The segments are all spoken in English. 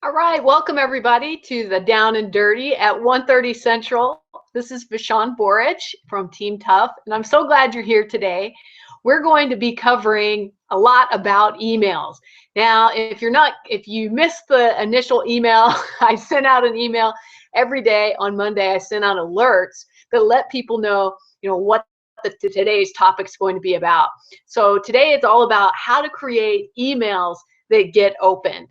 All right, welcome everybody to the Down and Dirty at 1:30 Central. This is Vishon Borich from Team Tough, and I'm so glad you're here today. We're going to be covering a lot about emails. Now, if you missed the initial email, I sent out an email every day on Monday. I sent out alerts that let people know, what today's topic is going to be about. So today it's all about how to create emails that get opened.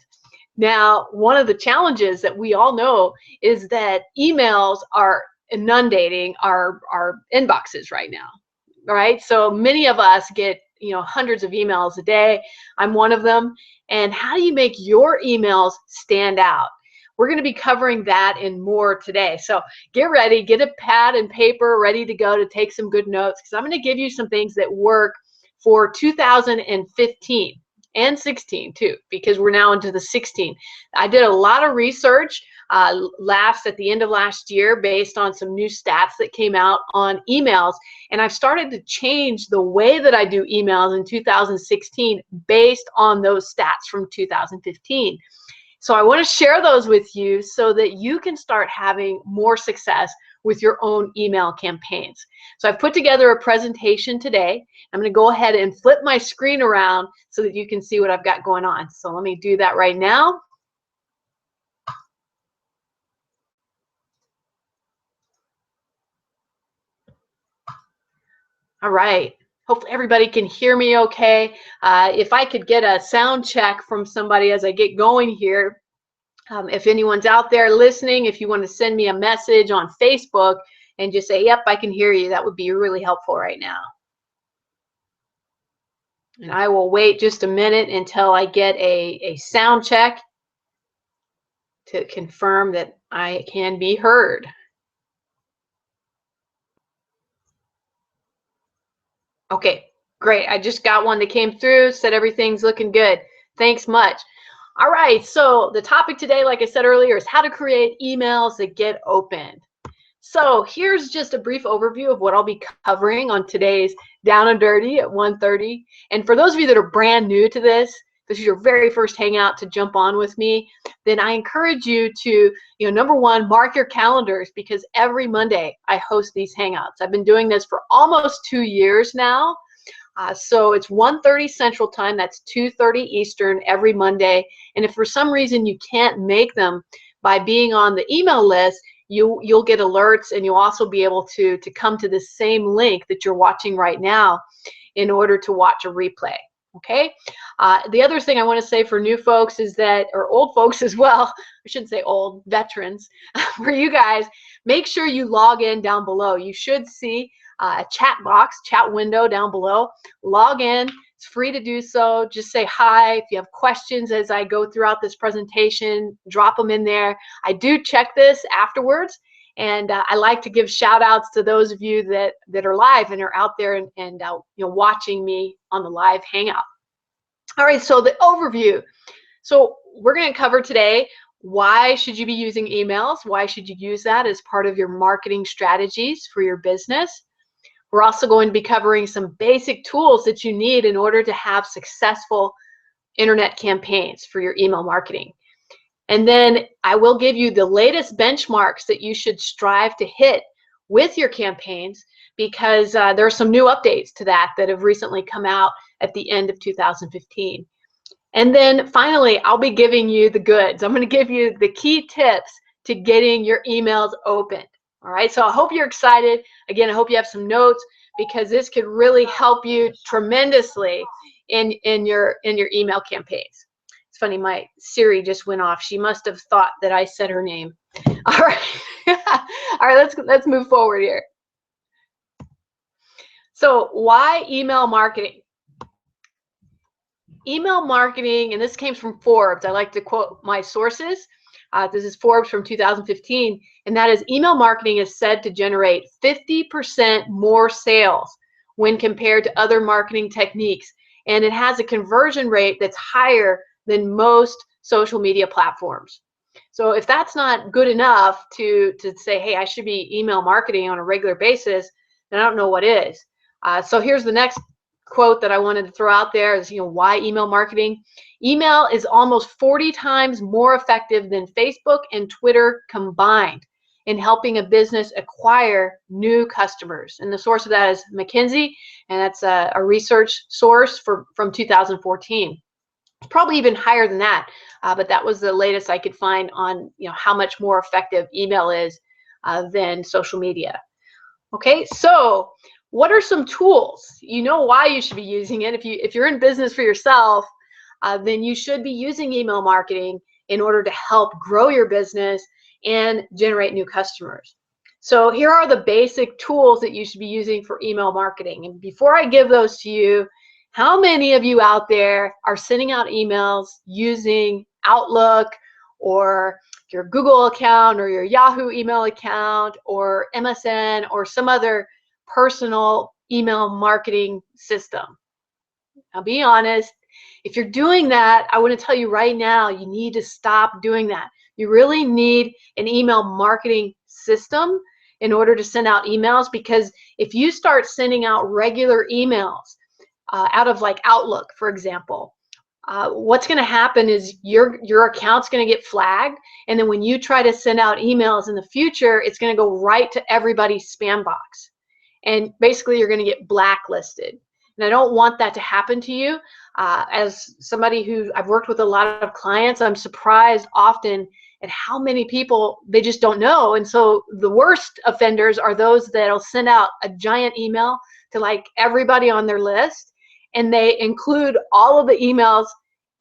Now, one of the challenges that we all know is that emails are inundating our inboxes right now, right? So many of us get, hundreds of emails a day. I'm one of them. And how do you make your emails stand out? We're going to be covering that and more today. So get ready, get a pad and paper ready to go to take some good notes, because I'm going to give you some things that work for 2015. And 16 too, because we're now into the 16. I did a lot of research at the end of last year based on some new stats that came out on emails, and I've started to change the way that I do emails in 2016 based on those stats from 2015. So I want to share those with you so that you can start having more success with your own email campaigns. So I've put together a presentation today. I'm going to go ahead and flip my screen around so that you can see what I've got going on. So let me do that right now. All right. Hopefully everybody can hear me okay. If I could get a sound check from somebody as I get going here. If anyone's out there listening, if you want to send me a message on Facebook and just say, yep, I can hear you, that would be really helpful right now. And I will wait just a minute until I get a sound check to confirm that I can be heard. Okay, great. I just got one that came through, said everything's looking good. Thanks much. All right, so the topic today, like I said earlier, is how to create emails that get opened. So here's just a brief overview of what I'll be covering on today's Down and Dirty at 1:30. And for those of you that are brand new to this is your very first hangout to jump on with me, then I encourage you to, number one, mark your calendars, because every Monday I host these hangouts. I've been doing this for almost 2 years now. So it's 1:30 Central Time, that's 2:30 Eastern every Monday. And if for some reason you can't make them by being on the email list, you'll get alerts, and you'll also be able to come to the same link that you're watching right now in order to watch a replay. Okay. The other thing I want to say for new folks is that, or old folks as well, I shouldn't say old, veterans, for you guys, make sure you log in down below. You should see a chat box, chat window down below. Log in. It's free to do so. Just say hi. If you have questions as I go throughout this presentation, drop them in there. I do check this afterwards, and I like to give shout outs to those of you that are live and are out there and watching me on the live hangout. All right, so the overview. So we're going to cover today, why should you be using emails? Why should you use that as part of your marketing strategies for your business? We're also going to be covering some basic tools that you need in order to have successful internet campaigns for your email marketing. And then I will give you the latest benchmarks that you should strive to hit with your campaigns, because there are some new updates to that have recently come out at the end of 2015. And then finally, I'll be giving you the goods. I'm going to give you the key tips to getting your emails opened. All right, so I hope you're excited. Again, I hope you have some notes, because this could really help you tremendously in your email campaigns. It's funny, my Siri just went off. She must have thought that I said her name. All right, all right, let's move forward here. So why email marketing? Email marketing, and this came from Forbes. I like to quote my sources. This is Forbes from 2015, and that is, email marketing is said to generate 50% more sales when compared to other marketing techniques, and it has a conversion rate that's higher than most social media platforms. So if that's not good enough to say, hey, I should be email marketing on a regular basis, then I don't know what is. So here's the next quote that I wanted to throw out there is, why email marketing? Email is almost 40 times more effective than Facebook and Twitter combined in helping a business acquire new customers. And the source of that is McKinsey, and that's a research source from 2014. Probably even higher than that, but that was the latest I could find on how much more effective email is than social media. Okay, so what are some tools? You know why you should be using it. If you're in business for yourself, then you should be using email marketing in order to help grow your business and generate new customers. So here are the basic tools that you should be using for email marketing. And before I give those to you, how many of you out there are sending out emails using Outlook or your Google account or your Yahoo email account or MSN or some other personal email marketing system? Now be honest. If you're doing that, I want to tell you right now, you need to stop doing that. You really need an email marketing system in order to send out emails, because if you start sending out regular emails out of like Outlook, for example, what's going to happen is your account's going to get flagged, and then when you try to send out emails in the future, it's going to go right to everybody's spam box, and basically you're going to get blacklisted. And I don't want that to happen to you. As somebody who I've worked with a lot of clients, I'm surprised often at how many people they just don't know. And so the worst offenders are those that'll send out a giant email to like everybody on their list, and they include all of the emails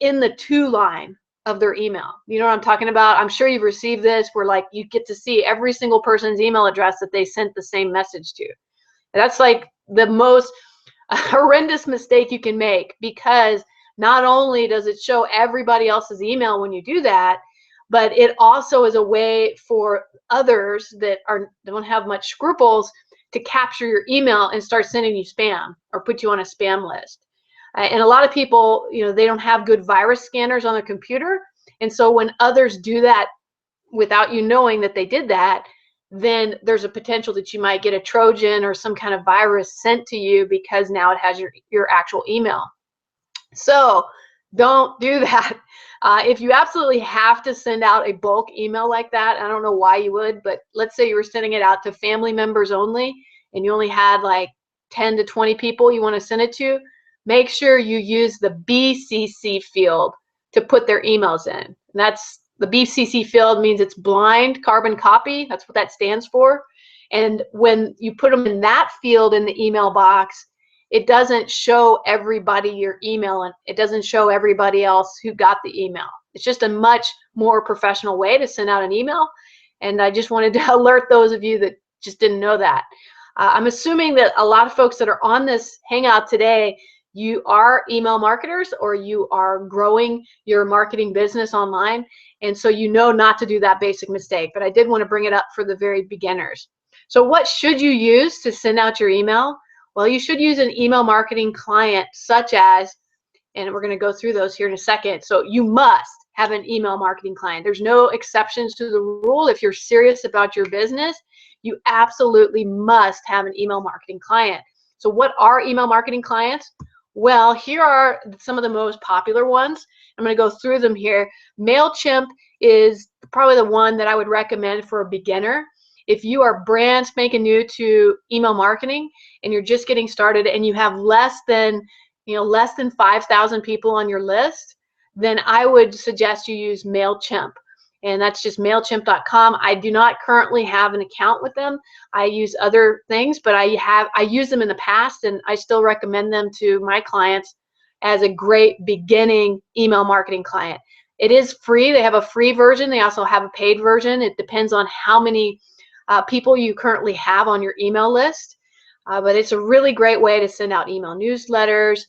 in the to line of their email. You know what I'm talking about? I'm sure you've received this, where like you get to see every single person's email address that they sent the same message to. And that's like the most horrendous mistake you can make, because not only does it show everybody else's email when you do that, but it also is a way for others that don't have much scruples to capture your email and start sending you spam or put you on a spam list. And a lot of people, they don't have good virus scanners on their computer. And so when others do that without you knowing that they did that, then there's a potential that you might get a Trojan or some kind of virus sent to you, because now it has your actual email. So don't do that. If you absolutely have to send out a bulk email like that, I don't know why you would, but let's say you were sending it out to family members only, and you only had like 10 to 20 people you want to send it to, make sure you use the BCC field to put their emails in. And that's the BCC field means it's blind carbon copy. That's what that stands for. And when you put them in that field in the email box, it doesn't show everybody your email, and it doesn't show everybody else who got the email. It's just a much more professional way to send out an email. And I just wanted to alert those of you that just didn't know that. I'm assuming that a lot of folks that are on this Hangout today, you are email marketers, or you are growing your marketing business online. And so you know not to do that basic mistake, but I did want to bring it up for the very beginners. So what should you use to send out your email? Well, you should use an email marketing client such as, and we're going to go through those here in a second. So you must have an email marketing client. There's no exceptions to the rule. If you're serious about your business, you absolutely must have an email marketing client. So what are email marketing clients? Well, here are some of the most popular ones. I'm going to go through them here. MailChimp is probably the one that I would recommend for a beginner. If you are brand spanking new to email marketing and you're just getting started and you have less than 5,000 people on your list, then I would suggest you use MailChimp. And that's just MailChimp.com. I do not currently have an account with them. I use other things, but I used them in the past, and I still recommend them to my clients as a great beginning email marketing client. It is free. They have a free version. They also have a paid version. It depends on how many people you currently have on your email list. But it's a really great way to send out email newsletters,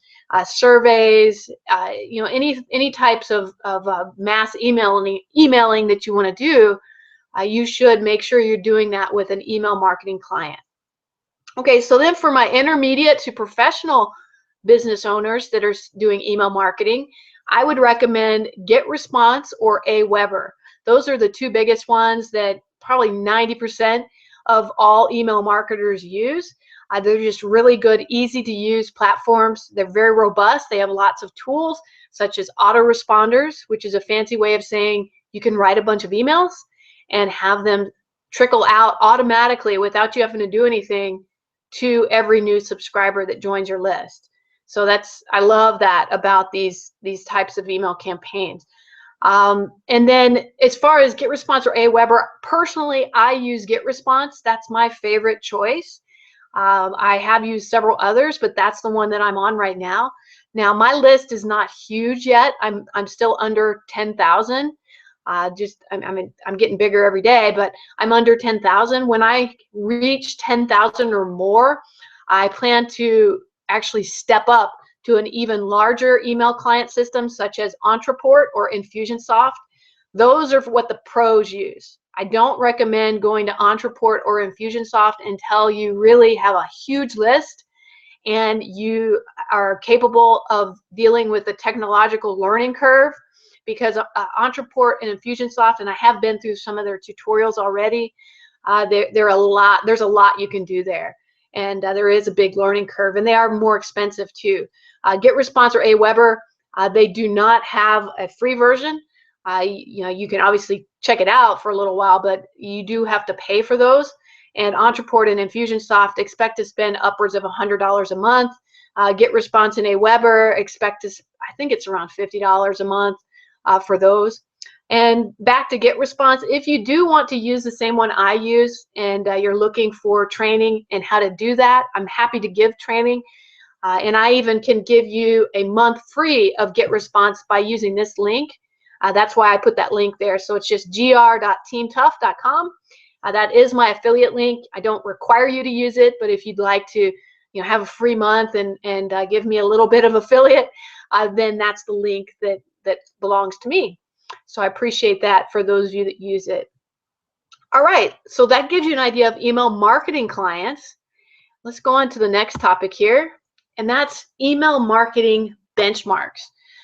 surveys, any types of mass emailing that you want to do. You should make sure you're doing that with an email marketing client. Okay, so then for my intermediate to professional business owners that are doing email marketing, I would recommend GetResponse or Aweber. Those are the two biggest ones that probably 90% of all email marketers use. They're just really good, easy to use platforms. They're very robust. They have lots of tools such as autoresponders, which is a fancy way of saying you can write a bunch of emails and have them trickle out automatically without you having to do anything to every new subscriber that joins your list. So I love that about these types of email campaigns. And then as far as GetResponse or Aweber, personally, I use GetResponse. That's my favorite choice. I have used several others, but that's the one that I'm on right now. Now, my list is not huge yet. I'm still under 10,000. I'm getting bigger every day, but I'm under 10,000. When I reach 10,000 or more, I plan to actually step up to an even larger email client system such as Entreport or Infusionsoft. Those are what the pros use. I don't recommend going to Entreport or Infusionsoft until you really have a huge list and you are capable of dealing with the technological learning curve, because Entreport and Infusionsoft, and I have been through some of their tutorials already, there's a lot you can do there, and there is a big learning curve, and they are more expensive too. GetResponse or Aweber, they do not have a free version. You can obviously check it out for a little while, but you do have to pay for those. And Entreport and Infusionsoft expect to spend upwards of $100 a month. GetResponse and Aweber expect to, I think it's around $50 a month for those. And back to GetResponse, if you do want to use the same one I use and you're looking for training and how to do that, I'm happy to give training. And I even can give you a month free of GetResponse by using this link. That's why I put that link there. So it's just gr.teamtough.com. That is my affiliate link. I don't require you to use it, but if you'd like to, have a free month and give me a little bit of affiliate, then that's the link that belongs to me. So I appreciate that for those of you that use it. All right, so that gives you an idea of email marketing clients. Let's go on to the next topic here, and that's email marketing benchmarks.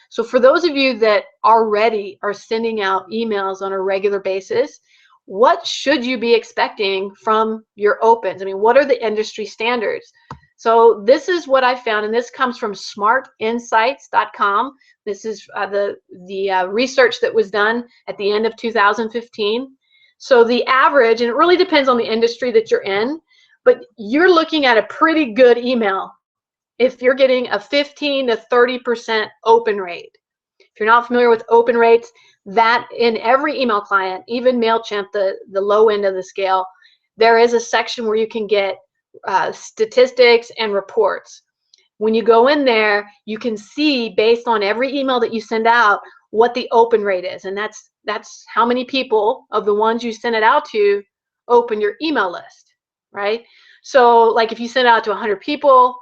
So for those of you that already are sending out emails on a regular basis, what should you be expecting from your opens? I mean, what are the industry standards? So this is what I found, and this comes from smartinsights.com. This is the research that was done at the end of 2015. So the average, and it really depends on the industry that you're in, but you're looking at a pretty good email if you're getting a 15 to 30% open rate. If you're not familiar with open rates, that in every email client, even MailChimp, the low end of the scale, there is a section where you can get statistics and reports. When you go in there, you can see based on every email that you send out what the open rate is, and that's how many people of the ones you send it out to open your email list, right? So like if you send it out to 100 people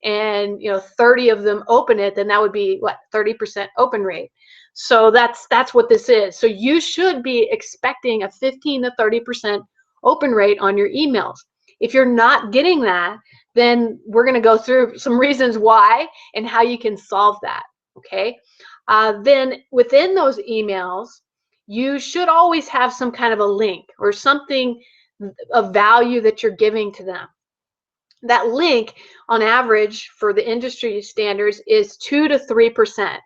and 30 of them open it, then that would be what, 30% open rate. So that's what this is. So you should be expecting a 15 to 30% open rate on your emails. If you're not getting that, then we're going to go through some reasons why and how you can solve that. Okay. Then within those emails, you should always have some kind of a link or something of value that you're giving to them. That link, on average, for the industry standards, is 2 to 3%.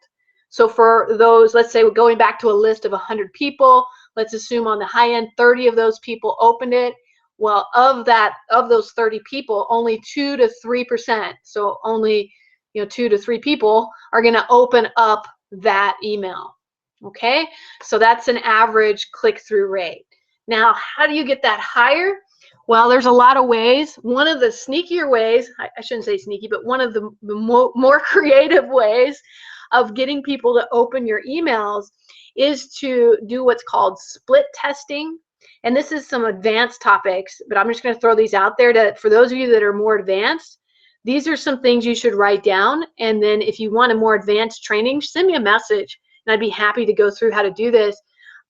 So for those, let's say we're going back to a list of 100 people, let's assume on the high end, 30 of those people opened it. Well, of those 30 people, only 2 to 3%, so only 2 to 3 people are going to open up that email. Okay, so that's an average click-through rate. Now, how do you get that higher? Well, there's a lot of ways. One of the sneakier ways, I shouldn't say sneaky, but one of the more creative ways of getting people to open your emails is to do what's called split testing. And this is some advanced topics, but I'm just going to throw these out there for those of you that are more advanced. These are some things you should write down. And then if you want a more advanced training, send me a message and I'd be happy to go through how to do this.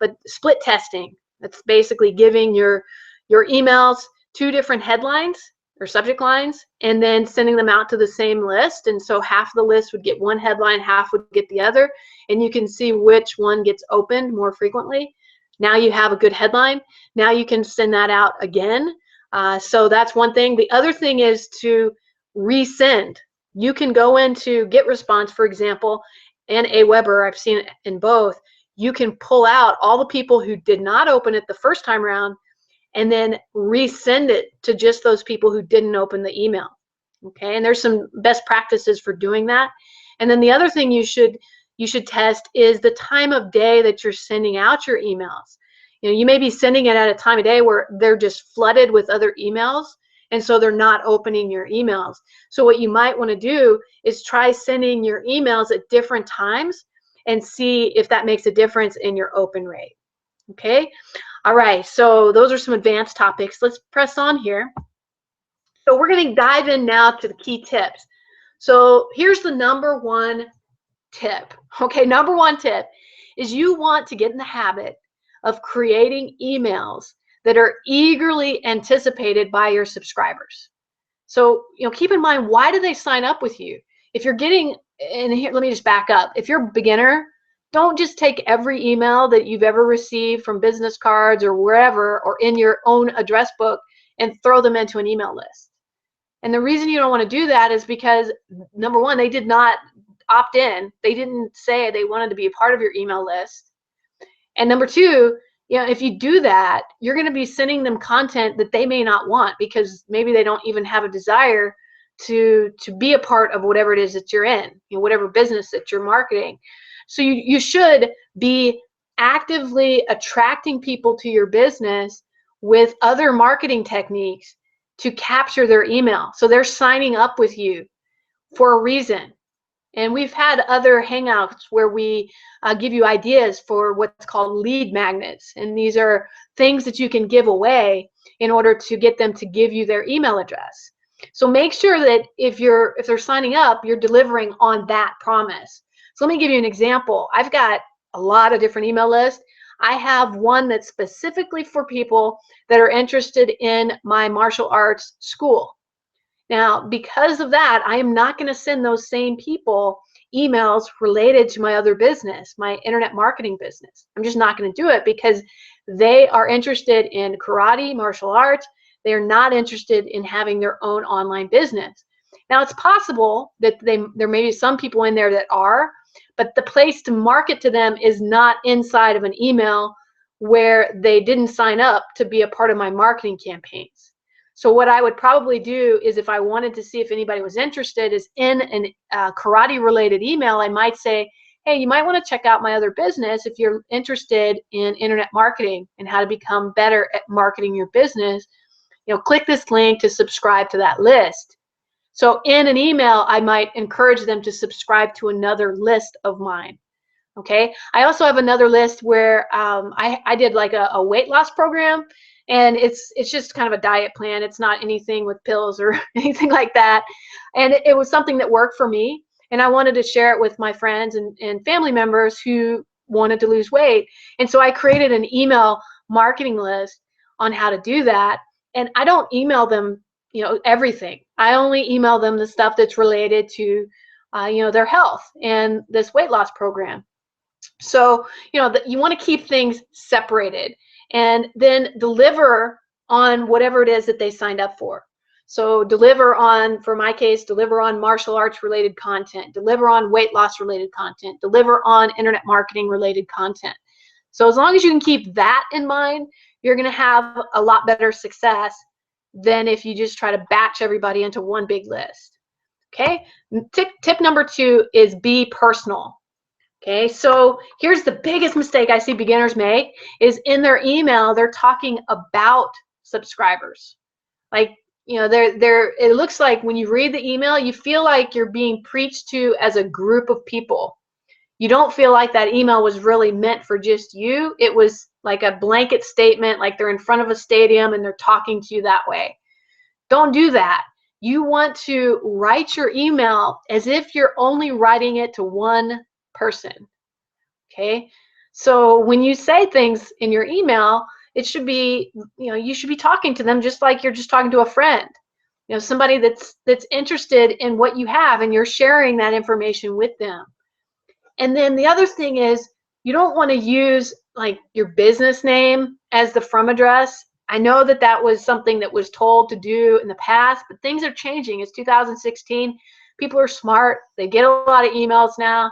But split testing, that's basically giving your emails 2 different headlines or subject lines and then sending them out to the same list. And so half the list would get one headline, half would get the other. And you can see which one gets opened more frequently. Now you have a good headline. Now you can send that out again So that's one thing. The other thing is to resend. You can go into Get Response, for example, and Aweber. I've seen it in both. You can pull out all the people who did not open it the first time around and then resend it to just those people who didn't open the email. Okay, and there's some best practices for doing that. And then the other thing you should test is the time of day that you're sending out your emails. You may be sending it at a time of day where they're just flooded with other emails, and so they're not opening your emails. So what you might want to do is try sending your emails at different times and see if that makes a difference in your open rate. Okay, all right, so those are some advanced topics. Let's press on here. So we're going to dive in now to the key tips. So here's the number one tip. Okay, number one tip is you want to get in the habit of creating emails that are eagerly anticipated by your subscribers. So, keep in mind, why do they sign up with you? If you're getting, and here, let me just back up. If you're a beginner, don't just take every email that you've ever received from business cards or wherever or in your own address book and throw them into an email list. And the reason you don't want to do that is because, number one, they did not opt in. They didn't say they wanted to be a part of your email list. And number two, if you do that, you're going to be sending them content that they may not want because maybe they don't even have a desire to be a part of whatever it is that you're in, whatever business that you're marketing. So you should be actively attracting people to your business with other marketing techniques to capture their email. So they're signing up with you for a reason. And we've had other hangouts where we give you ideas for what's called lead magnets. And these are things that you can give away in order to get them to give you their email address. So make sure that if they're signing up, you're delivering on that promise. So let me give you an example. I've got a lot of different email lists. I have one that's specifically for people that are interested in my martial arts school. Now, because of that, I am not going to send those same people emails related to my other business, my internet marketing business. I'm just not going to do it because they are interested in karate, martial arts. They are not interested in having their own online business. Now, it's possible that there may be some people in there that are, but the place to market to them is not inside of an email where they didn't sign up to be a part of my marketing campaigns. So what I would probably do is, if I wanted to see if anybody was interested, is in a karate related email, I might say, hey, you might want to check out my other business if you're interested in internet marketing and how to become better at marketing your business. Click this link to subscribe to that list. So in an email, I might encourage them to subscribe to another list of mine. Okay. I also have another list where I did like a weight loss program. And it's just kind of a diet plan. It's not anything with pills or anything like that. And it was something that worked for me. And I wanted to share it with my friends and family members who wanted to lose weight. And so I created an email marketing list on how to do that. And I don't email them, everything. I only email them the stuff that's related to, their health and this weight loss program. So, you want to keep things separated and then deliver on whatever it is that they signed up for. So deliver on, for my case, deliver on martial arts related content, deliver on weight loss related content, deliver on internet marketing related content. So as long as you can keep that in mind, you're going to have a lot better success than if you just try to batch everybody into one big list. Okay. Tip number 2 is be personal. Okay, so here's the biggest mistake I see beginners make is in their email, they're talking about subscribers. Like, it looks like when you read the email, you feel like you're being preached to as a group of people. You don't feel like that email was really meant for just you. It was like a blanket statement, like they're in front of a stadium and they're talking to you that way. Don't do that. You want to write your email as if you're only writing it to one person. Okay, so when you say things in your email, it should be, you should be talking to them just like you're just talking to a friend, somebody that's interested in what you have, and you're sharing that information with them. And then the other thing is, you don't want to use like your business name as the from address I know that that was something that was told to do in the past, but things are changing. It's 2016. People are smart. They get a lot of emails now.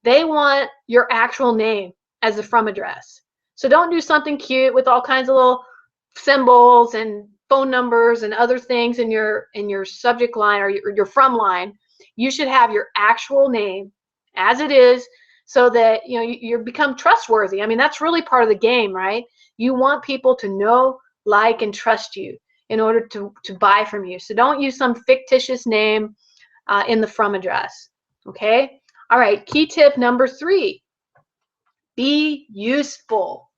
They want your actual name as a from address. So don't do something cute with all kinds of little symbols and phone numbers and other things in your subject line or your from line. You should have your actual name as it is, so that you become trustworthy. I mean, that's really part of the game, right? You want people to know, like, and trust you in order to buy from you. So don't use some fictitious name in the from address. Okay. All right. Key tip number 3: be useful.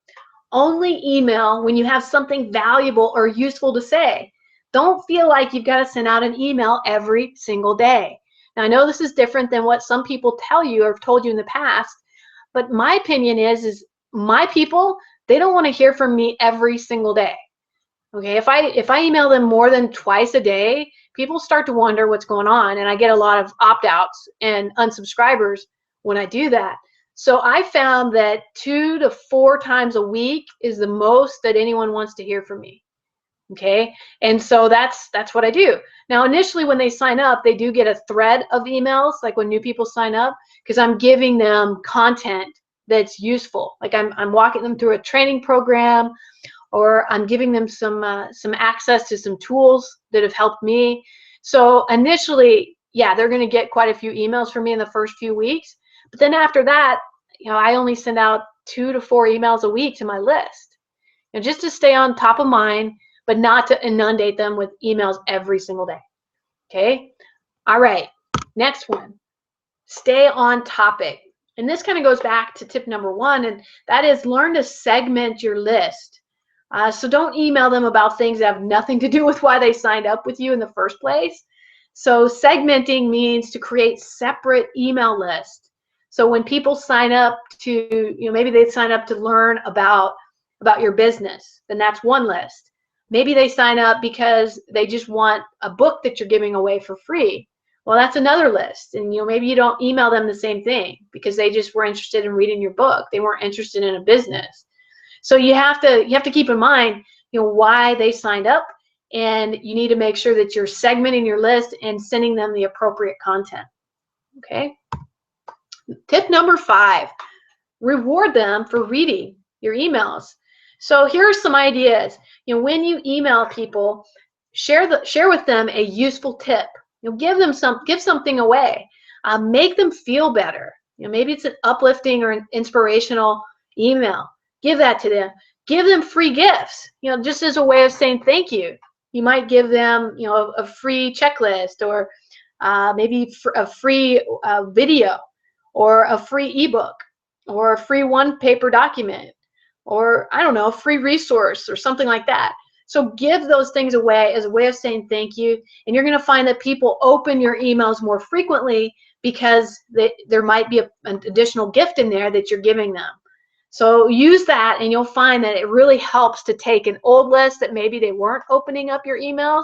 Only email when you have something valuable or useful to say. Don't feel like you've got to send out an email every single day. Now, I know this is different than what some people tell you or have told you in the past, but my opinion is my people, they don't want to hear from me every single day. Okay, if I email them more than twice a day, people start to wonder what's going on, and I get a lot of opt-outs and unsubscribers when I do that. So I found that 2 to 4 times a week is the most that anyone wants to hear from me. Okay, and so that's what I do. Now, initially when they sign up, they do get a thread of emails, like when new people sign up, because I'm giving them content that's useful. Like I'm walking them through a training program, or I'm giving them some access to some tools that have helped me. So initially, yeah, they're going to get quite a few emails from me in the first few weeks. But then after that, I only send out 2 to 4 emails a week to my list, just to stay on top of mind, but not to inundate them with emails every single day. Okay. All right. Next one, stay on topic. And this kind of goes back to tip number 1, and that is learn to segment your list. So don't email them about things that have nothing to do with why they signed up with you in the first place. So segmenting means to create separate email lists. So when people sign up to, maybe they sign up to learn about your business, then that's one list. Maybe they sign up because they just want a book that you're giving away for free. Well, that's another list. And maybe you don't email them the same thing because they just were interested in reading your book. They weren't interested in a business. So you have to keep in mind, why they signed up, and you need to make sure that you're segmenting your list and sending them the appropriate content. Okay. Tip number 5, reward them for reading your emails. So here are some ideas. When you email people, share with them a useful tip. Give something away. Make them feel better. Maybe it's an uplifting or an inspirational email. Give that to them. Give them free gifts, just as a way of saying thank you. You might give them, a free checklist, or maybe a free video, or a free ebook, or a free one-paper document, or I don't know, a free resource or something like that. So give those things away as a way of saying thank you, and you're going to find that people open your emails more frequently because there might be an additional gift in there that you're giving them. So use that, and you'll find that it really helps to take an old list that maybe they weren't opening up your emails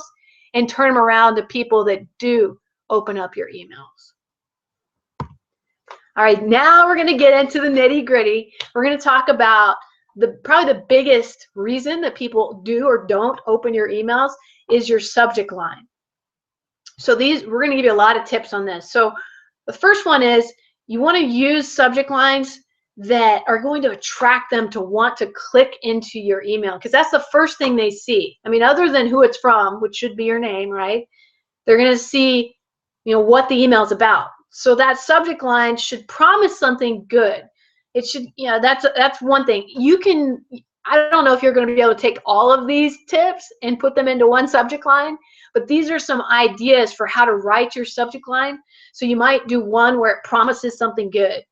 and turn them around to people that do open up your emails. All right, now we're going to get into the nitty-gritty. We're going to talk about probably the biggest reason that people do or don't open your emails is your subject line. So we're going to give you a lot of tips on this. So the first one is you want to use subject lines that are going to attract them to want to click into your email, because that's the first thing they see. I mean, other than who it's from, which should be your name, right? They're going to see, what the email is about. So that subject line should promise something good. It should, that's one thing. I don't know if you're going to be able to take all of these tips and put them into one subject line, but these are some ideas for how to write your subject line. So you might do one where it promises something good.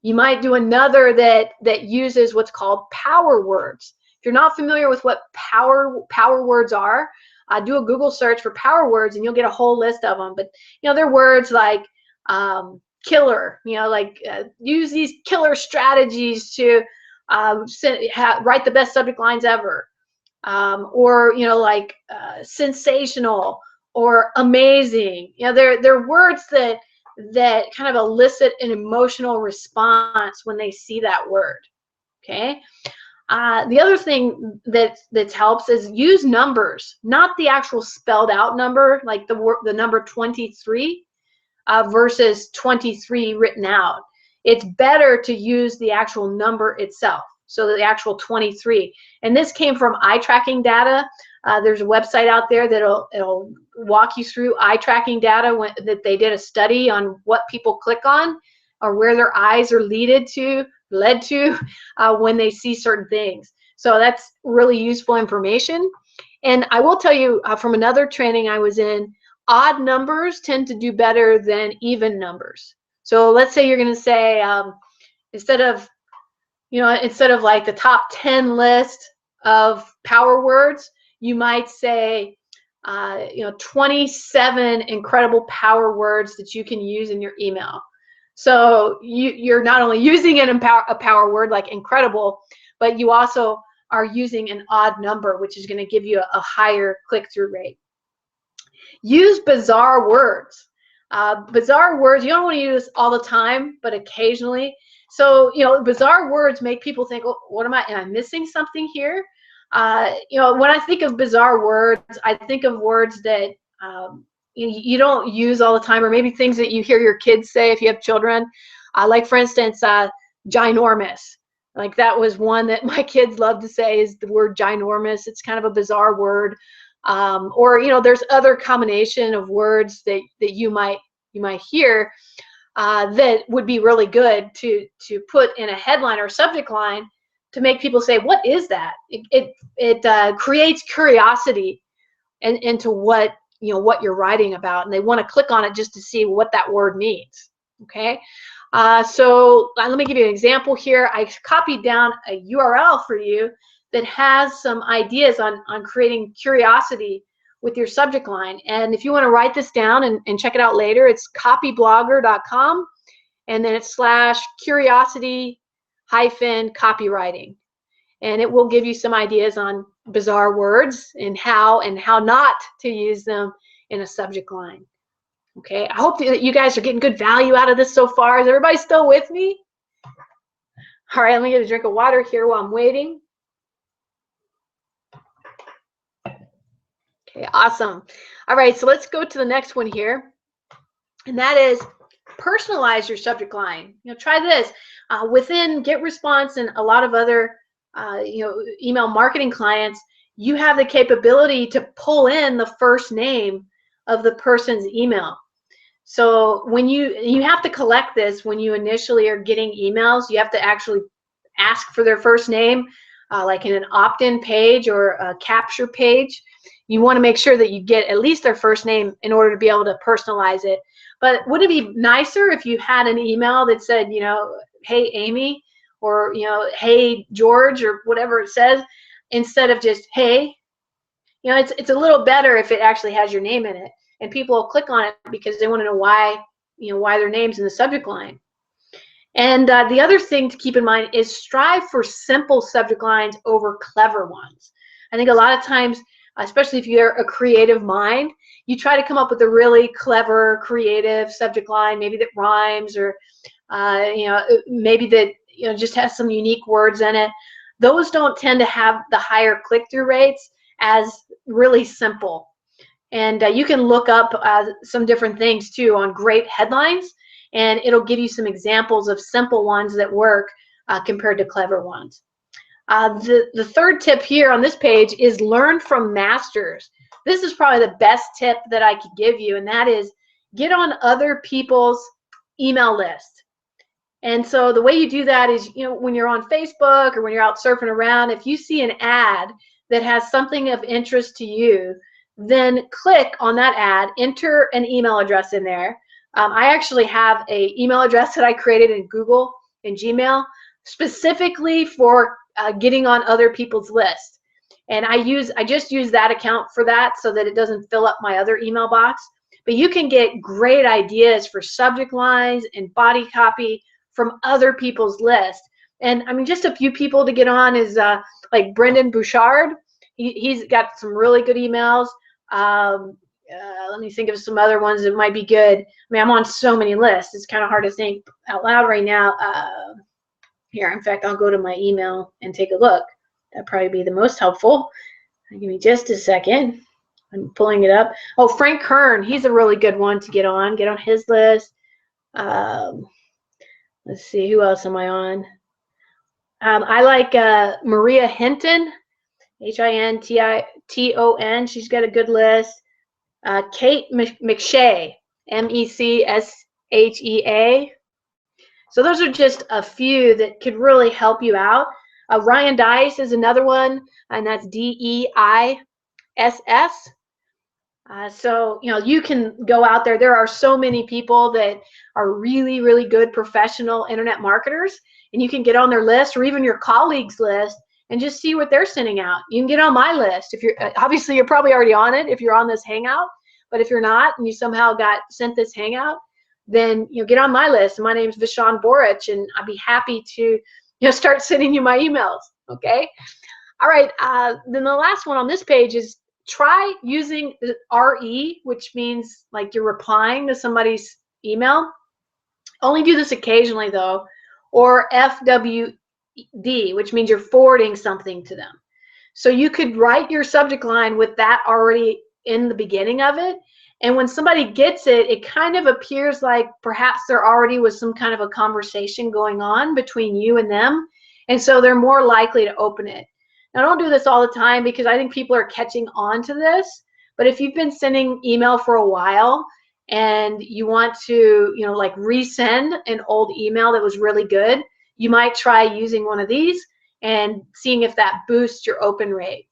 You might do another that uses what's called power words. If you're not familiar with what power words are, do a Google search for power words and you'll get a whole list of them. But they're words like killer. Use these killer strategies to write the best subject lines ever, or sensational or amazing. They're words that kind of elicit an emotional response when they see that word. Okay. The other thing that helps is use numbers, not the actual spelled out number, like the number 23 versus 23 written out. It's better to use the actual number itself, so the actual 23. And this came from eye tracking data. There's a website out there that'll walk you through eye tracking data that they did a study on what people click on or where their eyes are led to when they see certain things. So that's really useful information. And I will tell you from another training I was in, odd numbers tend to do better than even numbers. So let's say you're going to say instead of like the top 10 list of power words, you might say 27 incredible power words that you can use in your email. So you're not only using a power word like incredible, but you also are using an odd number, which is going to give you a higher click-through rate. Use bizarre words. Bizarre words, you don't want to use all the time, but occasionally. So, bizarre words make people think, oh, what am I missing something here? When I think of bizarre words, I think of words that you don't use all the time, or maybe things that you hear your kids say if you have children. Like, for instance, ginormous. Like, that was one that my kids love to say, is the word ginormous. It's kind of a bizarre word. Or there's other combination of words that you might hear that would be really good to put in a headline or subject line to make people say, what is that? It creates curiosity into what you're writing about, and they want to click on it just to see what that word means. Okay, so let me give you an example here. I copied down a URL for you that has some ideas on creating curiosity with your subject line. And if you want to write this down and check it out later, it's copyblogger.com, and then it's /curiosity-copywriting. And it will give you some ideas on bizarre words and how not to use them in a subject line. Okay, I hope that you guys are getting good value out of this so far. Is everybody still with me? All right, let me get a drink of water here while I'm waiting. Okay, awesome. All right, so let's go to the next one here, and that is personalize your subject line. Try this within GetResponse and a lot of other email marketing clients. You have the capability to pull in the first name of the person's email. So when you have to collect this when you initially are getting emails, you have to actually ask for their first name, like in an opt-in page or a capture page. You want to make sure that you get at least their first name in order to be able to personalize it. But wouldn't it be nicer if you had an email that said, hey, Amy, or, hey, George, or whatever it says, instead of just, hey? It's a little better if it actually has your name in it, and people will click on it because they want to know why their name's in the subject line. And the other thing to keep in mind is strive for simple subject lines over clever ones. I think a lot of times, especially if you're a creative mind, you try to come up with a really clever, creative subject line, maybe that rhymes, or maybe that just has some unique words in it. Those don't tend to have the higher click-through rates as really simple. And you can look up some different things too on great headlines, and it'll give you some examples of simple ones that work compared to clever ones. The third tip here on this page is learn from masters. This is probably the best tip that I could give you, and that is get on other people's email list. And so the way you do that is, when you're on Facebook or when you're out surfing around, if you see an ad that has something of interest to you, then click on that ad, enter an email address in there. I actually have an email address that I created in Google and Gmail specifically for getting on other people's list. And I just use that account for that so that it doesn't fill up my other email box. But you can get great ideas for subject lines and body copy from other people's list. And I mean, just a few people to get on is like Brendan Bouchard. He's got some really good emails. Let me think of some other ones that might be good. I mean, I'm on so many lists. It's kind of hard to think out loud right now. Here, in fact, I'll go to my email and take a look. That'd probably be the most helpful. Give me just a second. I'm pulling it up. Oh, Frank Kern, he's a really good one to get on. Get on his list. Let's see, who else am I on? I like Maria Hinton, Hinton. She's got a good list. Kate McShea, Meckshea. So those are just a few that could really help you out. Ryan Dice is another one, and that's DEISS. So, you can go out there. There are so many people that are really, really good professional internet marketers, and you can get on their list or even your colleagues' list and just see what they're sending out. You can get on my list. If you're obviously you're probably already on it if you're on this Hangout, but if you're not and you somehow got sent this Hangout, then get on my list. My name is Vishan Borich, and I'd be happy to start sending you my emails. Okay. All right. Then the last one on this page is try using RE, which means like you're replying to somebody's email. Only do this occasionally though, or FWD, which means you're forwarding something to them. So you could write your subject line with that already in the beginning of it. And when somebody gets it, it kind of appears like perhaps there already was some kind of a conversation going on between you and them. And so they're more likely to open it. Now, don't do this all the time because I think people are catching on to this. But if you've been sending email for a while and you want to, like resend an old email that was really good, you might try using one of these and seeing if that boosts your open rate.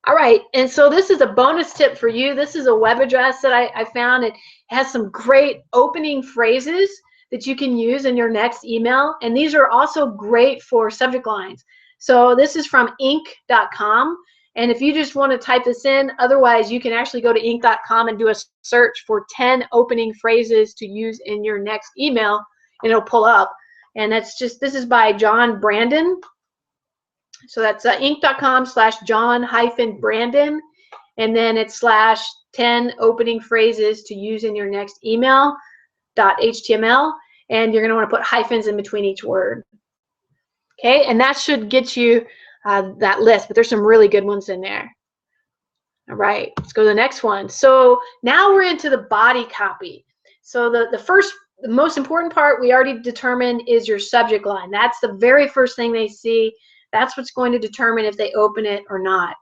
All right, and so this is a bonus tip for you. This is a web address that I found. It has some great opening phrases that you can use in your next email, and these are also great for subject lines. So this is from Inc.com, and if you just want to type this in, otherwise you can actually go to Inc.com and do a search for 10 opening phrases to use in your next email, and it'll pull up. And this is by John Brandon. So that's Inc.com/John-Brandon, and then it's /10 opening phrases to use in your next email .html, and you're going to want to put hyphens in between each word. Okay, and that should get you that list, but there's some really good ones in there. All right, let's go to the next one. So now we're into the body copy. So the most important part we already determined is your subject line. That's the very first thing they see. That's what's going to determine if they open it or not.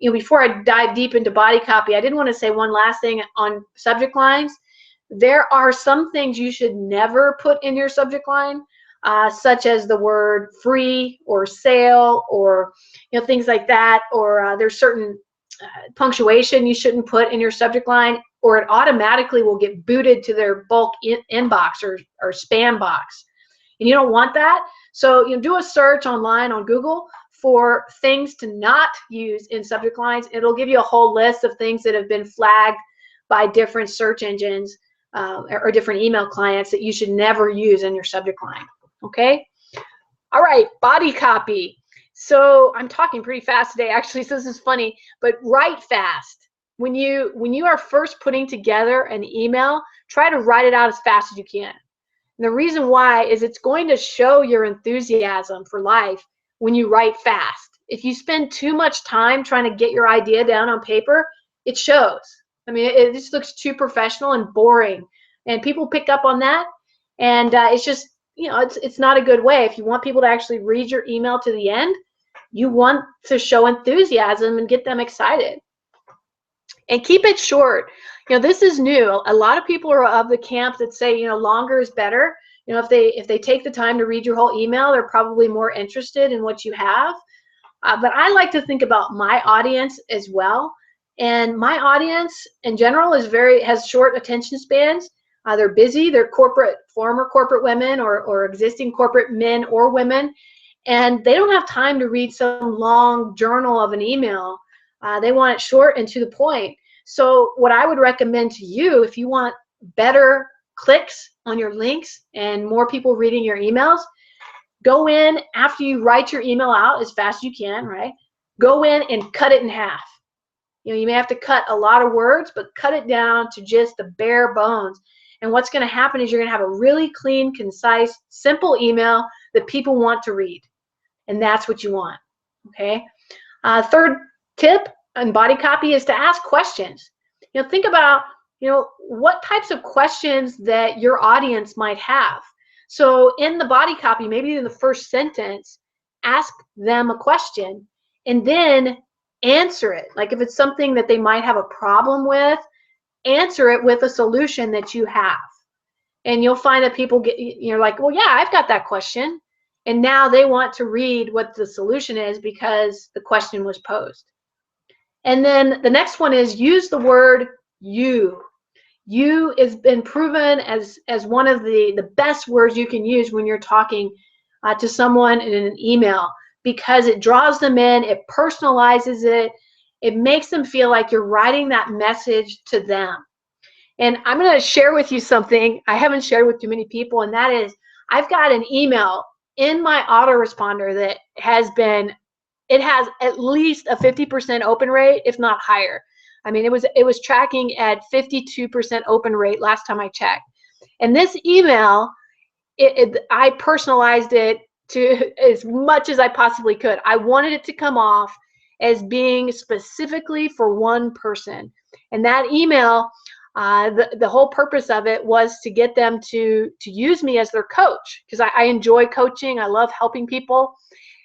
Before I dive deep into body copy, I did want to say one last thing on subject lines. There are some things you should never put in your subject line, such as the word free or sale or things like that. Or there's certain punctuation you shouldn't put in your subject line, or it automatically will get booted to their bulk inbox or spam box. And you don't want that. So do a search online on Google for things to not use in subject lines. It'll give you a whole list of things that have been flagged by different search engines or different email clients that you should never use in your subject line. Okay? All right, body copy. So I'm talking pretty fast today, actually, so this is funny, but write fast. When you are first putting together an email, try to write it out as fast as you can. And the reason why is it's going to show your enthusiasm for life when you write fast. If you spend too much time trying to get your idea down on paper, it shows. I mean, it just looks too professional and boring. And people pick up on that. And it's just, it's not a good way. If you want people to actually read your email to the end, you want to show enthusiasm and get them excited. And keep it short. This is new. A lot of people are of the camp that say, longer is better. If they take the time to read your whole email, they're probably more interested in what you have. But I like to think about my audience as well. And my audience in general has short attention spans. They're busy. They're former corporate women or existing corporate men or women. And they don't have time to read some long journal of an email. They want it short and to the point. So what I would recommend to you, if you want better clicks on your links and more people reading your emails, go in after you write your email out as fast as you can, right? Go in and cut it in half. You may have to cut a lot of words, but cut it down to just the bare bones. And what's going to happen is you're going to have a really clean, concise, simple email that people want to read. And that's what you want. Okay. Third tip on body copy is to ask questions. Think about, what types of questions that your audience might have. So in the body copy, maybe in the first sentence, ask them a question and then answer it. Like if it's something that they might have a problem with, answer it with a solution that you have. And you'll find that people you're like, well, yeah, I've got that question. And now they want to read what the solution is because the question was posed. And then the next one is use the word you. You has been proven as one of the best words you can use when you're talking to someone in an email, because it draws them in, it personalizes it, it makes them feel like you're writing that message to them. And I'm going to share with you something I haven't shared with too many people, and that is I've got an email in my autoresponder that has at least a 50% open rate, if not higher. I mean, it was tracking at 52% open rate last time I checked. And this email, I personalized it to as much as I possibly could. I wanted it to come off as being specifically for one person. And that email, the whole purpose of it was to get them to use me as their coach, because I enjoy coaching. I love helping people.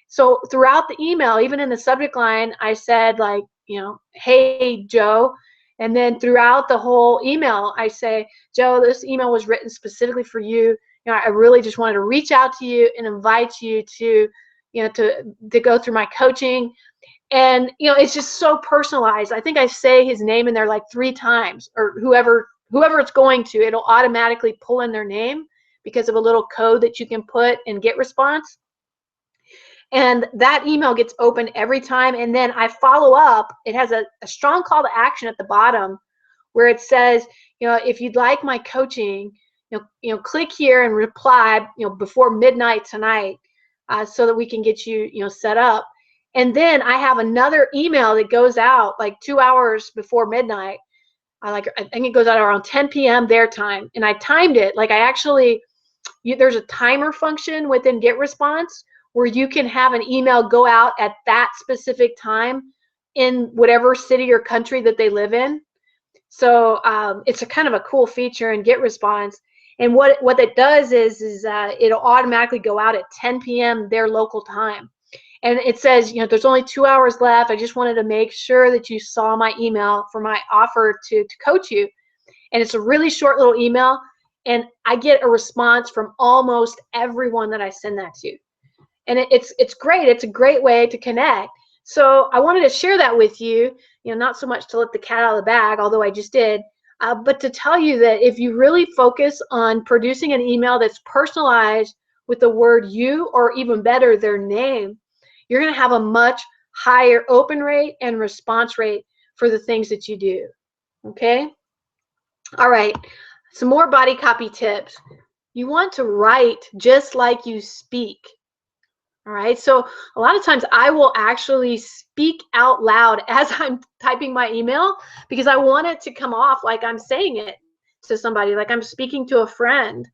So throughout the email, even in the subject line, I said, like, hey, Joe. And then throughout the whole email, I say, Joe, this email was written specifically for you. I really just wanted to reach out to you and invite you to, to go through my coaching. And, it's just so personalized. I think I say his name in there like 3 times, or whoever it's going to, it'll automatically pull in their name because of a little code that you can put in GetResponse. And that email gets open every time. And then I follow up. It has a strong call to action at the bottom where it says, if you'd like my coaching, click here and reply, before midnight tonight, so that we can get you, set up. And then I have another email that goes out like 2 hours before midnight. I think it goes out around 10 p.m. their time. And I timed it. Like there's a timer function within GetResponse where you can have an email go out at that specific time in whatever city or country that they live in. So it's a kind of a cool feature in GetResponse. And what it does is it'll automatically go out at 10 p.m. their local time. And it says, there's only 2 hours left. I just wanted to make sure that you saw my email for my offer to coach you. And it's a really short little email. And I get a response from almost everyone that I send that to. And it's great. It's a great way to connect. So I wanted to share that with you, not so much to let the cat out of the bag, although I just did, but to tell you that if you really focus on producing an email that's personalized with the word you, or even better, their name, you're going to have a much higher open rate and response rate for the things that you do. Okay? All right. Some more body copy tips. You want to write just like you speak. All right, so a lot of times I will actually speak out loud as I'm typing my email because I want it to come off like I'm saying it to somebody, like I'm speaking to a friend.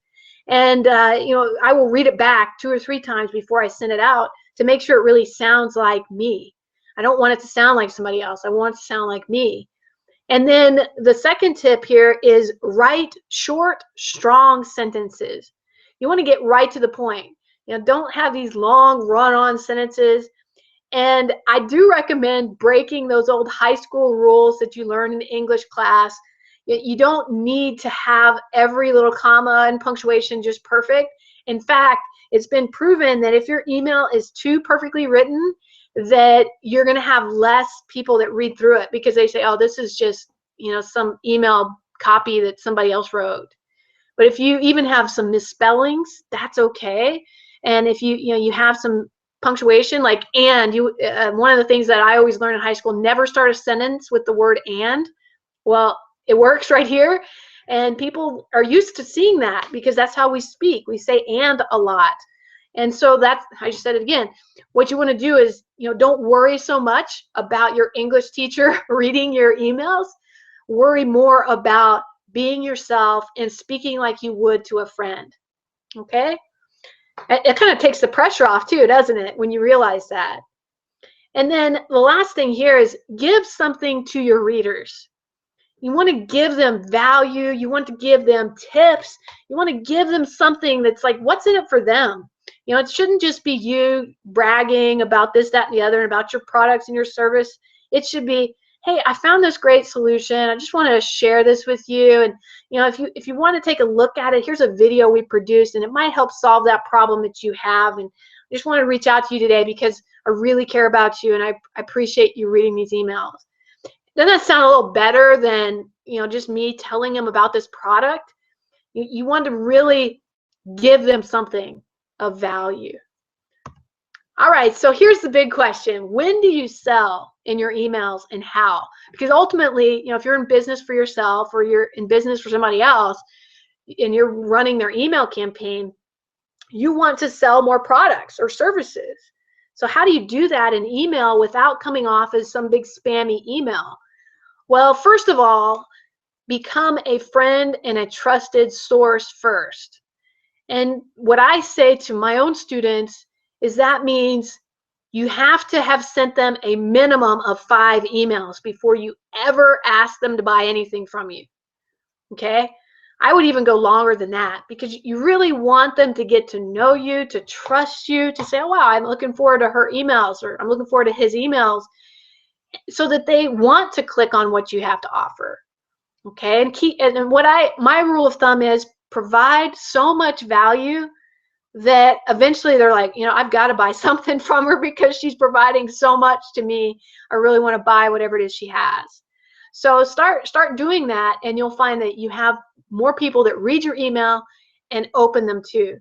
And, I will read it back 2 or 3 times before I send it out to make sure it really sounds like me. I don't want it to sound like somebody else. I want it to sound like me. And then the second tip here is write short, strong sentences. You want to get right to the point. Don't have these long run-on sentences. And I do recommend breaking those old high school rules that you learn in English class. You don't need to have every little comma and punctuation just perfect. In fact, it's been proven that if your email is too perfectly written, that you're going to have less people that read through it because they say, oh, this is just, some email copy that somebody else wrote. But if you even have some misspellings, that's okay. And if you have some punctuation, like and, one of the things that I always learned in high school, never start a sentence with the word and. Well, it works right here. And people are used to seeing that because that's how we speak. We say and a lot. And so that's, I just said it again, what you want to do is, don't worry so much about your English teacher reading your emails. Worry more about being yourself and speaking like you would to a friend. Okay? It kind of takes the pressure off too, doesn't it, when you realize that? And then the last thing here is give something to your readers. You want to give them value. You want to give them tips. You want to give them something that's like, what's in it for them? You know, it shouldn't just be you bragging about this, that, and the other, and about your products and your service. It should be, hey, I found this great solution. I just want to share this with you. And you know, if you want to take a look at it, here's a video we produced, and it might help solve that problem that you have. And I just want to reach out to you today because I really care about you, and I appreciate you reading these emails. Doesn't that sound a little better than, you know, just me telling them about this product? You want to really give them something of value. All right, so here's the big question. When do you sell in your emails and how? Because ultimately, you know, if you're in business for yourself or you're in business for somebody else and you're running their email campaign, you want to sell more products or services. So how do you do that in email without coming off as some big spammy email? Well, first of all, become a friend and a trusted source first. And what I say to my own students is that means you have to have sent them a minimum of 5 emails before you ever ask them to buy anything from you. Okay? I would even go longer than that because you really want them to get to know you, to trust you, to say, oh, wow, I'm looking forward to her emails, or I'm looking forward to his emails, so that they want to click on what you have to offer. Okay, and my rule of thumb is provide so much value that eventually they're like, you know, I've got to buy something from her because she's providing so much to me. I really want to buy whatever it is she has. So start doing that, and you'll find that you have more people that read your email and open them too.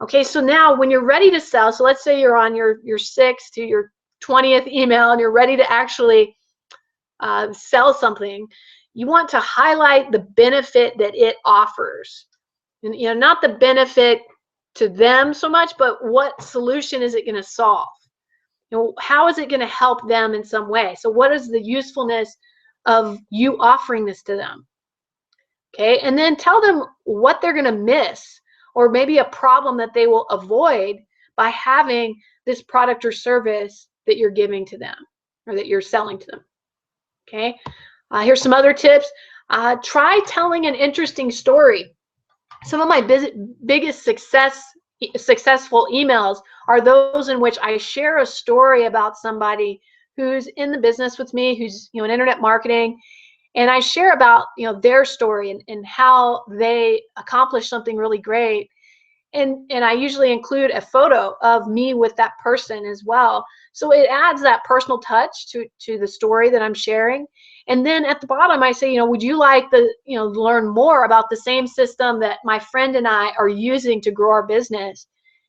Okay, so now when you're ready to sell, so let's say you're on your 6th to your 20th email and you're ready to actually sell something, you want to highlight the benefit that it offers. And, you know, not the benefit to them so much, but what solution is it going to solve? You know, how is it going to help them in some way? So what is the usefulness of you offering this to them? Okay, and then tell them what they're going to miss, or maybe a problem that they will avoid by having this product or service that you're giving to them or that you're selling to them. Okay, here's some other tips. Try telling an interesting story. Some of my biggest successful emails are those in which I share a story about somebody who's in the business with me, who's, you know, in internet marketing, and I share about, you know, their story and how they accomplished something really great. And I usually include a photo of me with that person as well. So it adds that personal touch to the story that I'm sharing. And then at the bottom, I say, you know, would you like to, you know, learn more about the same system that my friend and I are using to grow our business?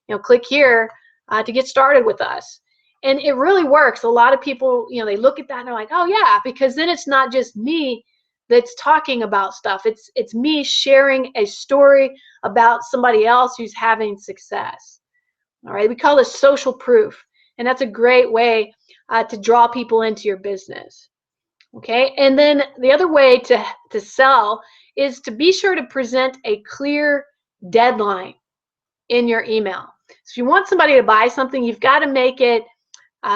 You know, click here to get started with us. And it really works. A lot of people, you know, they look at that and they're like, oh yeah, because then it's not just me that's talking about stuff. It's me sharing a story about somebody else who's having success. All right, we call this social proof, and that's a great way to draw people into your business. Okay, and then the other way to sell is to be sure to present a clear deadline in your email. So if you want somebody to buy something, you've got to make it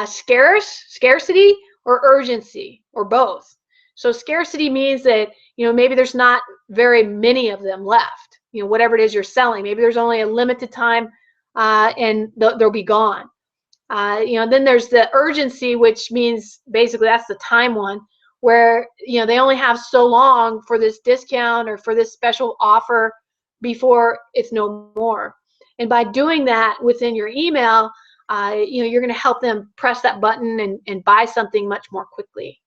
scarcity or urgency, or both. So scarcity means that, you know, maybe there's not very many of them left. You know, whatever it is you're selling, maybe there's only a limited time and they'll be gone. You know, then there's the urgency, which means basically that's the time one, where, you know, they only have so long for this discount or for this special offer before it's no more. And by doing that within your email, you know, you're going to help them press that button and buy something much more quickly.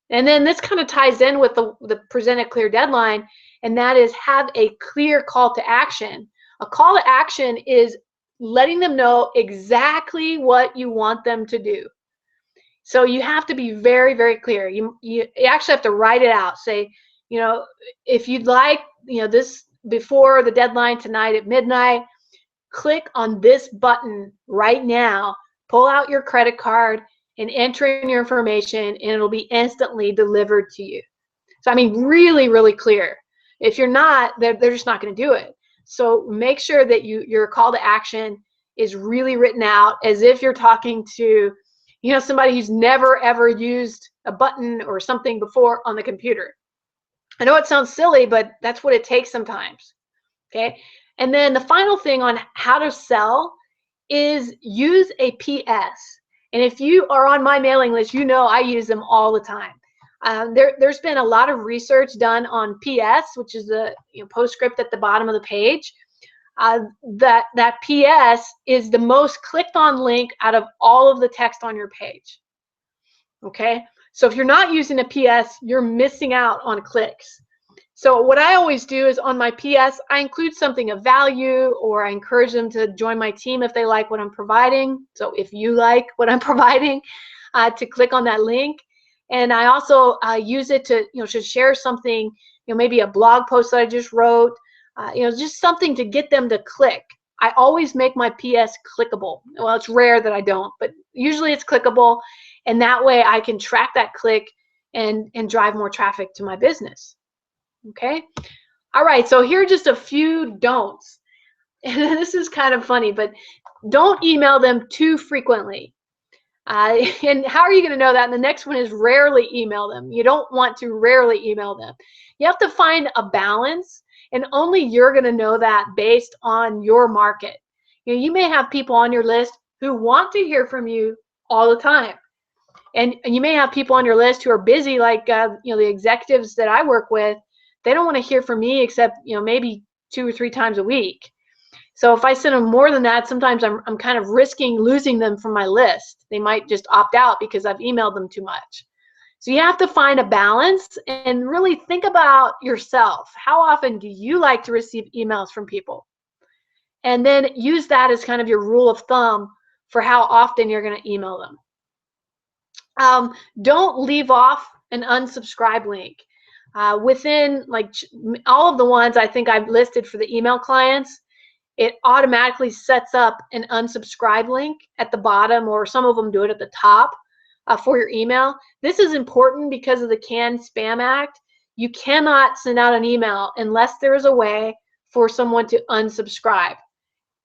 And then this kind of ties in with the present a clear deadline, and that is have a clear call to action. A call to action is letting them know exactly what you want them to do. So you have to be very, very clear. You actually have to write it out. Say, you know, if you'd like, you know, this before the deadline tonight at midnight, click on this button right now, pull out your credit card and enter in your information, and it'll be instantly delivered to you. So I mean, really, really clear. If you're not, they're just not going to do it. So make sure that your call to action is really written out as if you're talking to, somebody who's never ever used a button or something before on the computer. I know it sounds silly, but that's what it takes sometimes. Okay. And then the final thing on how to sell is use a PS. And if you are on my mailing list, I use them all the time. There's been a lot of research done on PS, which is the postscript at the bottom of the page. That PS is the most clicked on link out of all of the text on your page. Okay, so if you're not using a PS, you're missing out on clicks. So what I always do is on my PS, I include something of value, or I encourage them to join my team if they like what I'm providing. So if you like what I'm providing, to click on that link. And I also use it to, to share something, maybe a blog post that I just wrote, just something to get them to click. I always make my PS clickable. Well, it's rare that I don't, but usually it's clickable. And that way I can track that click and drive more traffic to my business. Okay. All right. So here are just a few don'ts. And this is kind of funny, but don't email them too frequently. And how are you going to know that? And the next one is rarely email them. You don't want to rarely email them. You have to find a balance, and only you're going to know that based on your market. You may have people on your list who want to hear from you all the time. And you may have people on your list who are busy, like the executives that I work with. They don't want to hear from me except maybe 2 or 3 times a week. So if I send them more than that, sometimes I'm kind of risking losing them from my list. They might just opt out because I've emailed them too much. So you have to find a balance and really think about yourself. How often do you like to receive emails from people? And then use that as kind of your rule of thumb for how often you're going to email them. Don't leave off an unsubscribe link. Within all of the ones I think I've listed for the email clients, it automatically sets up an unsubscribe link at the bottom, or some of them do it at the top for your email. This is important because of the CAN-SPAM Act. You cannot send out an email unless there is a way for someone to unsubscribe.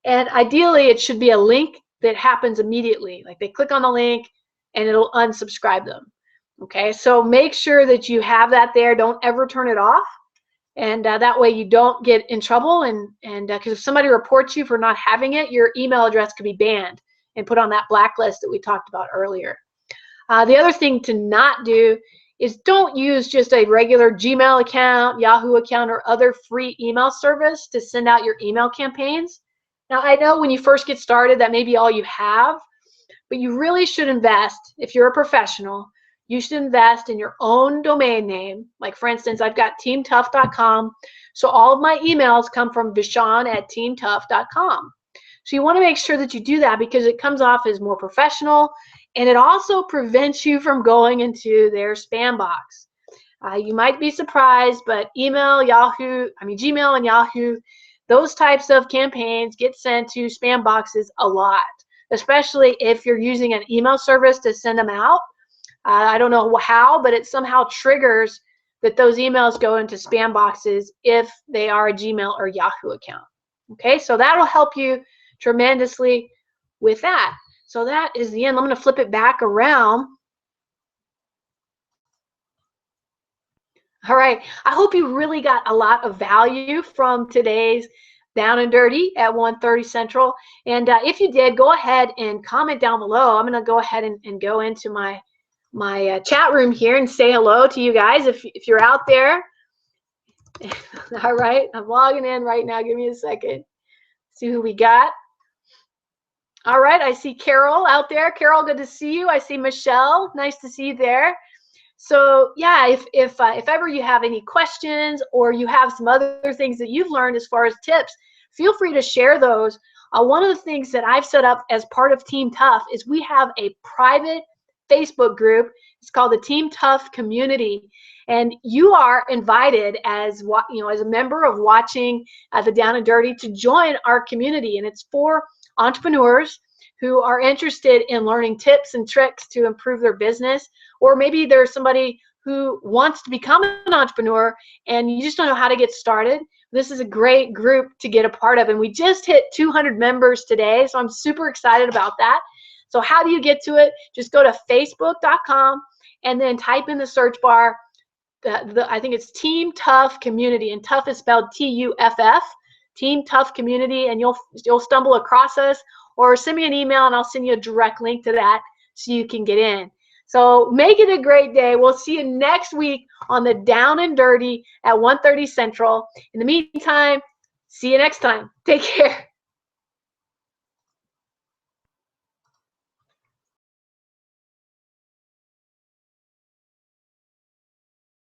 And ideally, it should be a link that happens immediately. Like they click on the link and it'll unsubscribe them. Okay, so make sure that you have that there. Don't ever turn it off. And that way you don't get in trouble. And because if somebody reports you for not having it, your email address could be banned and put on that blacklist that we talked about earlier. The other thing to not do is don't use just a regular Gmail account, Yahoo account, or other free email service to send out your email campaigns. Now, I know when you first get started, that may be all you have, but you really should invest, if you're a professional, you should invest in your own domain name. Like, for instance, I've got teamtough.com. So all of my emails come from Vishon@teamtough.com. So you want to make sure that you do that because it comes off as more professional, and it also prevents you from going into their spam box. You might be surprised, but Gmail and Yahoo, those types of campaigns get sent to spam boxes a lot, especially if you're using an email service to send them out. I don't know how, but it somehow triggers that those emails go into spam boxes if they are a Gmail or Yahoo account. Okay, so that'll help you tremendously with that. So that is the end. I'm going to flip it back around. All right, I hope you really got a lot of value from today's Down and Dirty at 1:30 Central. And if you did, go ahead and comment down below. I'm going to go ahead and go into my chat room here and say hello to you guys if you're out there. All right, I'm logging in right now. Give me a second. See who we got. All right, I see Carol out there. Carol, good to see you. I see Michelle. Nice to see you there. So yeah, if ever you have any questions or you have some other things that you've learned as far as tips, feel free to share those. One of the things that I've set up as part of Team Tough is we have a private Facebook group. It's called the Team Tough Community, and you are invited as a member of watching the Down and Dirty to join our community. And it's for entrepreneurs who are interested in learning tips and tricks to improve their business, or maybe there's somebody who wants to become an entrepreneur and you just don't know how to get started. This is a great group to get a part of, and we just hit 200 members today, so I'm super excited about that. So how do you get to it? Just go to facebook.com and then type in the search bar, I think it's Team Tough Community, and tough is spelled Tuff, Team Tough Community, and you'll stumble across us, or send me an email and I'll send you a direct link to that so you can get in. So make it a great day. We'll see you next week on the Down and Dirty at 1:30 Central. In the meantime, see you next time. Take care.